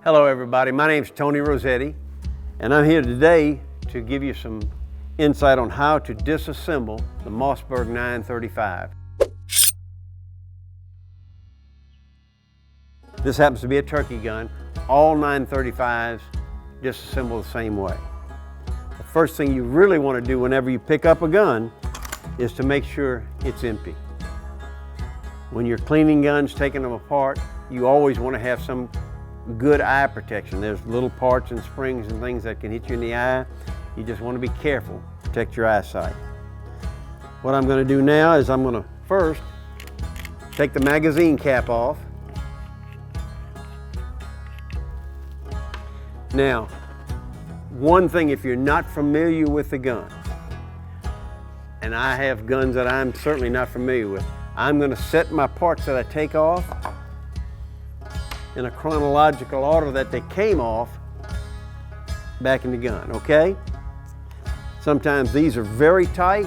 Hello everybody, my name is Tony Rosetti and I'm here today to give you some insight on how to disassemble the Mossberg 935. This happens to be a turkey gun. All 935s disassemble the same way. The first thing you really want to do whenever you pick up a gun is to make sure it's empty. When you're cleaning guns, taking them apart, you always want to have some good eye protection. There's little parts and springs and things that can hit you in the eye. You just want to be careful, protect your eyesight. What I'm going to do now is I'm going to first take the magazine cap off. Now, one thing, if you're not familiar with the gun, and I have guns that I'm certainly not familiar with, I'm going to set my parts that I take off in a chronological order that they came off back in the gun, okay? Sometimes these are very tight.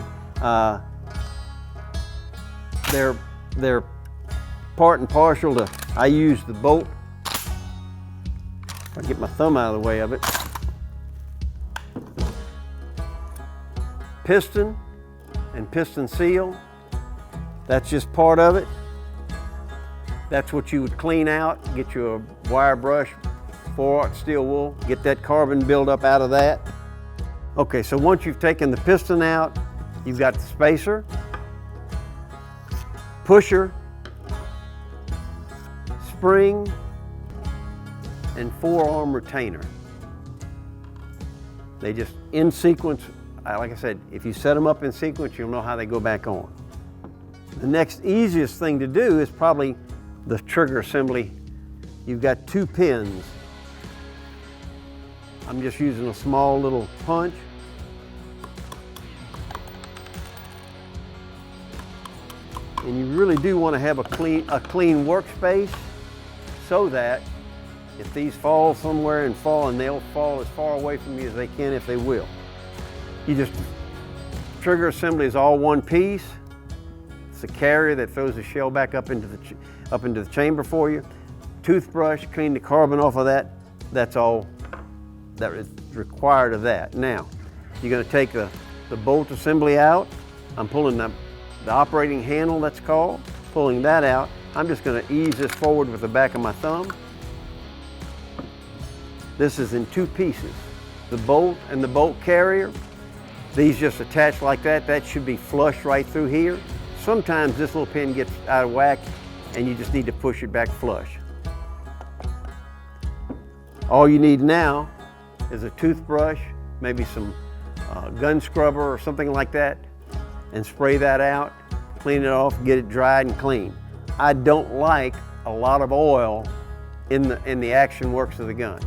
They're part and partial to, I use the bolt. If I get my thumb out of the way of it. Piston and piston seal, that's just part of it. That's what you would clean out, get you a wire brush, 4/0 steel wool, get that carbon buildup out of that. Okay, so once you've taken the piston out, you've got the spacer, pusher, spring, and forearm retainer. They just in sequence, like I said, if you set them up in sequence, you'll know how they go back on. The next easiest thing to do is probably the trigger assembly. You've got 2 pins. I'm just using a small little punch. And you really do want to have a clean workspace so that if these fall somewhere and fall, and they'll fall as far away from you as they can if they will. Trigger assembly is all one piece. It's a carrier that throws the shell back up into the chamber for you. Toothbrush, clean the carbon off of that. That's all that is required of that. Now, you're going to take the bolt assembly out. I'm pulling the operating handle, that's called, pulling that out. I'm just going to ease this forward with the back of my thumb. This is in 2 pieces. The bolt and the bolt carrier, these just attach like that. That should be flush right through here. Sometimes this little pin gets out of whack and you just need to push it back flush. All you need now is a toothbrush, maybe some gun scrubber or something like that, and spray that out, clean it off, get it dried and clean. I don't like a lot of oil in the action works of the gun.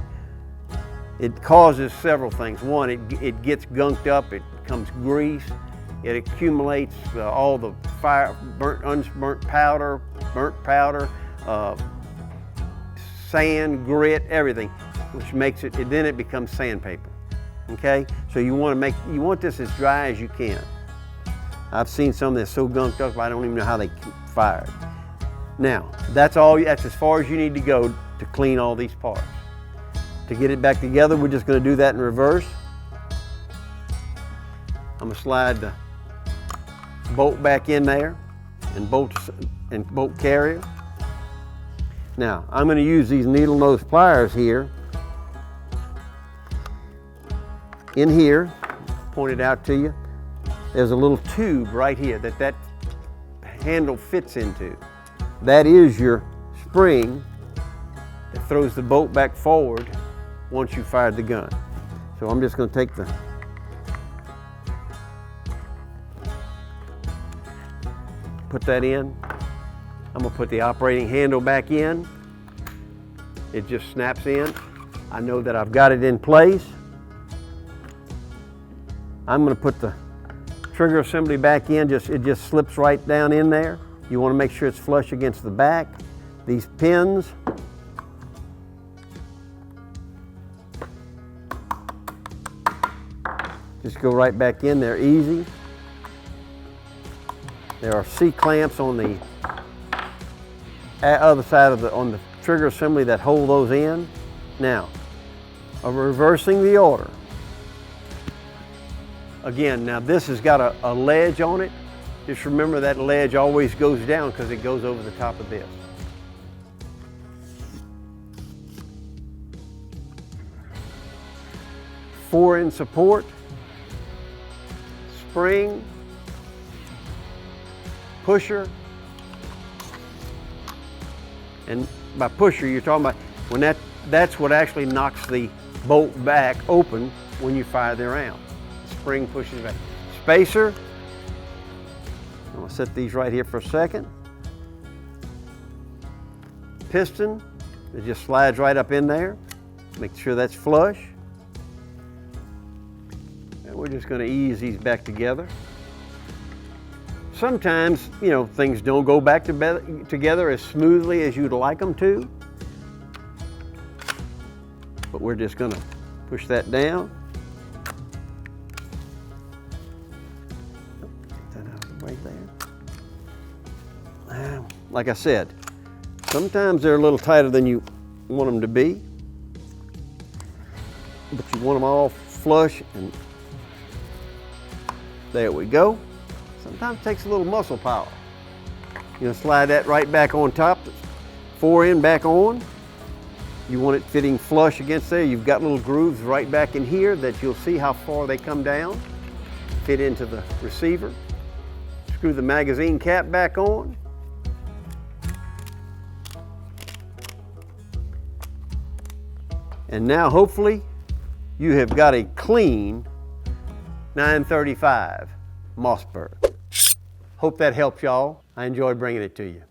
It causes several things. One, it gets gunked up, it becomes grease. It accumulates all the unburnt powder, burnt powder, sand, grit, everything, which makes it, then it becomes sandpaper. Okay, so you want this as dry as you can. I've seen some that's so gunked up I don't even know how they fired. Now, that's as far as you need to go to clean all these parts. To get it back together, we're just going to do that in reverse. I'm going to slide the bolt back in there and bolt carrier. Now, I'm going to use these needle nose pliers here. In here, pointed out to you, there's a little tube right here that handle fits into. That is your spring that throws the bolt back forward once you fired the gun. So I'm just going to take put that in. I'm going to put the operating handle back in. It just snaps in. I know that I've got it in place. I'm going to put the trigger assembly back in. It just slips right down in there. You want to make sure it's flush against the back. These pins, just go right back in there, easy. There are C-clamps on the other side on the trigger assembly that hold those in. Now, reversing the order. Again, now this has got a ledge on it. Just remember that ledge always goes down because it goes over the top of this. Four-in support, spring, pusher, and by pusher you're talking about when that's what actually knocks the bolt back open when you fire the round. Spring pushes back. Spacer, I'm going to set these right here for a second. Piston, it just slides right up in there. Make sure that's flush. And we're just going to ease these back together. Sometimes, you know, things don't go back together as smoothly as you'd like them to. But we're just going to push that down. Get that out right there. Like I said, sometimes they're a little tighter than you want them to be. But you want them all flush, and there we go. Sometimes it takes a little muscle power. You know, slide that right back on top, 4-in back on. You want it fitting flush against there. You've got little grooves right back in here that you'll see how far they come down, fit into the receiver. Screw the magazine cap back on. And now hopefully you have got a clean 935 Mossberg. Hope that helps y'all. I enjoyed bringing it to you.